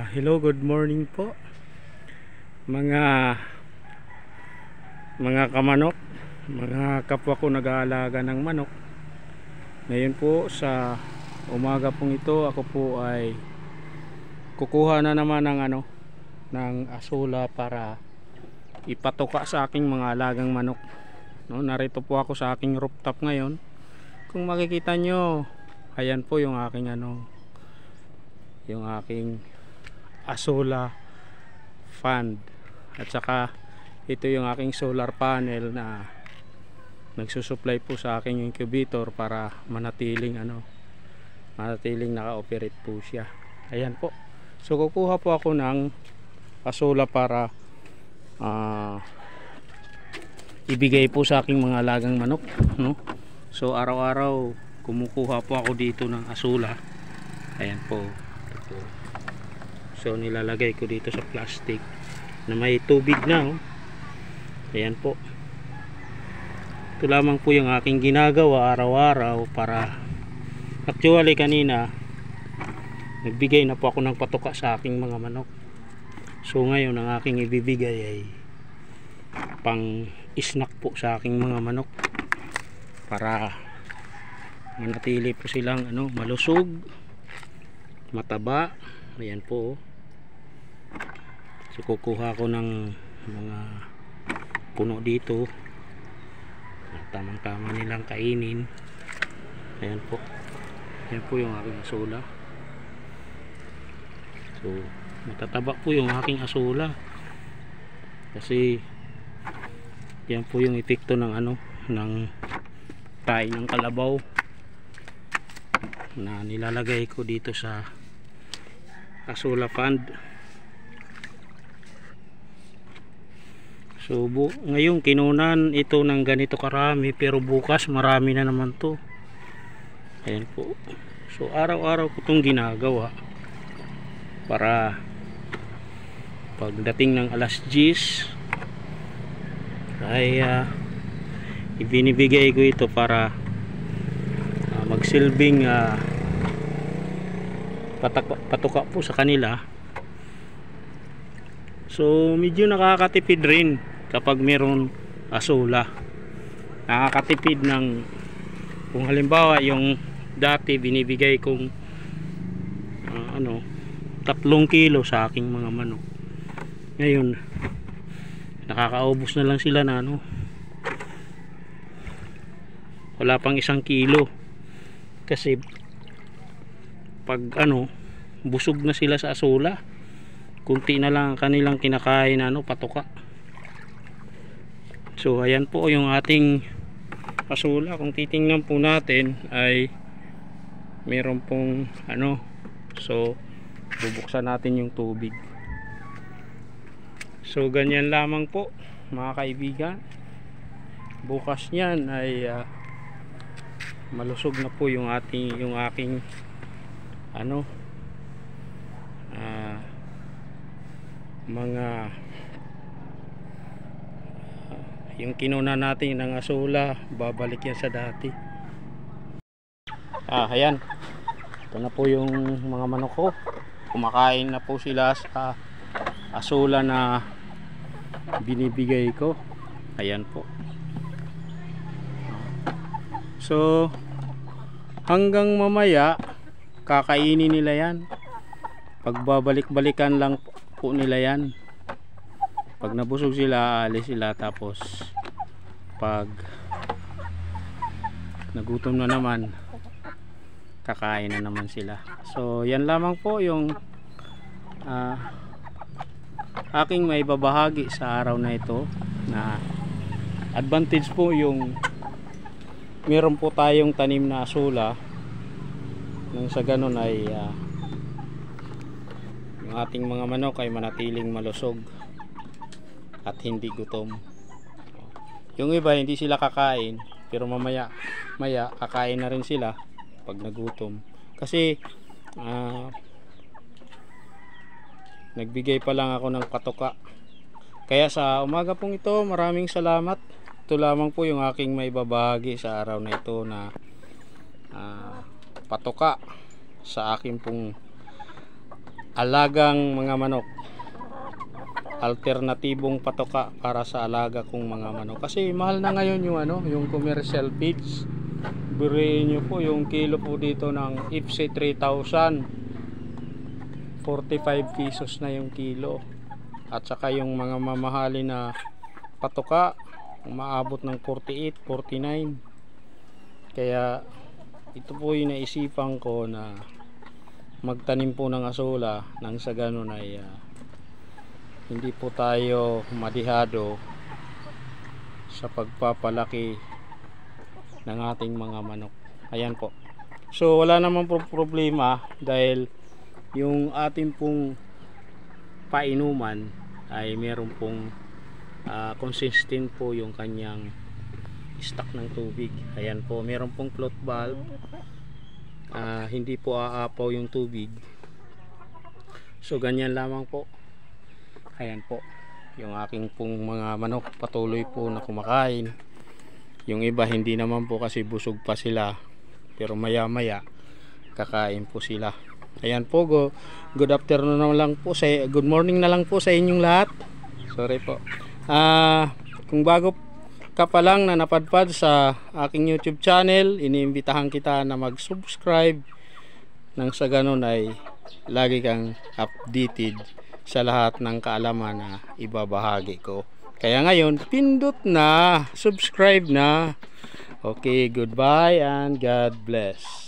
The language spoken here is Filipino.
Hello, good morning po mga kamanok, mga kapwa ko nag-aalaga ng manok. Ngayon po sa umaga pong ito, ako po ay kukuha na naman ng asula para ipatuka sa aking mga alagang manok. Narito po ako sa aking rooftop ngayon. Kung makikita nyo, ayan po yung aking yung aking asula fan, at saka ito yung aking solar panel na nagsusupply po sa aking incubator para manatiling naka-operate po siya. Ayan po. So kukuha po ako ng asula para ibigay po sa aking mga alagang manok, no? So araw-araw kumukuha po ako dito ng asula. Ayan po. So nilalagay ko dito sa plastic na may tubig na, oh. Ayan po. Ito lamang po yung aking ginagawa araw-araw para actually kanina nagbigay na po ako ng patuka sa aking mga manok. So ngayon ang aking ibibigay ay pang snack po sa aking mga manok para manatili po silang malusog, mataba. Ayan po, oh. So kukuha ko ng mga puno dito at tamang tama nilang kainin. Ayan po. Ayan po yung aking asula. So matataba po yung aking asula kasi yan po yung epekto ng ng tae ng kalabaw na nilalagay ko dito sa asula fund. So ngayon kinunan ito ng ganito karami, pero bukas marami na naman to. Ayan po. So araw-araw ko itong ginagawa para pagdating ng alas 10 ay ibinibigay ko ito para magsilbing patuka po sa kanila. So medyo nakakatipid rin kapag meron asula. Nakakatipid ng, kung halimbawa yung dati binibigay kong 3 kilo sa aking mga manok, ngayon nakakaubos na lang sila na wala pang 1 kilo kasi pag busog na sila sa asula, kunti na lang ang kanilang kinakain patuka. So ayan po yung ating asula. Kung titingnan po natin ay meron pong so bubuksan natin yung tubig. So ganyan lamang po mga kaibigan. Bukas niyan ay malusog na po yung aking mga yung kinuna natin ng asula, babalik yan sa dati. Ayan, ito na po yung mga manok ko. Kumakain na po sila sa asula na binibigay ko. Ayan po. So hanggang mamaya kakainin nila yan. Pagbabalik-balikan lang po nila yan. Pag nabusog sila, alis sila, tapos pag nagutom na naman, kakain na naman sila. So yan lamang po yung aking may babahagi sa araw na ito, na advantage po yung meron po tayong tanim na asula, nang sa ganun ay yung ating mga manok ay manatiling malusog at hindi gutom. Yung iba hindi sila kakain, pero mamaya kakain na rin sila pag nagutom, kasi nagbigay pa lang ako ng patuka. Kaya sa umaga pong ito, maraming salamat. Ito lamang po yung aking may babahagi sa araw na ito, na patuka sa akin pong alagang mga manok, alternatibong patoka para sa alaga kong mga manok. Kasi mahal na ngayon yung yung commercial feeds. Buriin nyo po yung kilo po dito ng IPSI 3,000, 45 pesos na yung kilo. At saka yung mga mamahali na patoka umaabot ng 48, 49. Kaya ito po yung naisipan ko na magtanim po ng asola nang sa ganun ay hindi po tayo madihado sa pagpapalaki ng ating mga manok. Ayan po. So wala naman po problema dahil yung ating pong painuman ay meron pong consistent po yung kanyang stock ng tubig. Ayan po, meron pong float valve. Hindi po aapaw yung tubig. So ganyan lamang po. Ayan po, yung aking pong mga manok patuloy po na kumakain. Yung iba hindi naman po kasi busog pa sila, pero maya maya kakain po sila. Ayan po, good afternoon na lang po sa, good morning na lang po sa inyong lahat. Sorry po. Kung bago ka pa lang na napadpad sa aking YouTube channel, iniimbitahan kita na mag-subscribe nang sa ganun ay lagi kang updated sa lahat ng kaalaman na ibabahagi ko. Kaya ngayon, pindot na, subscribe na. Okay, goodbye and God bless.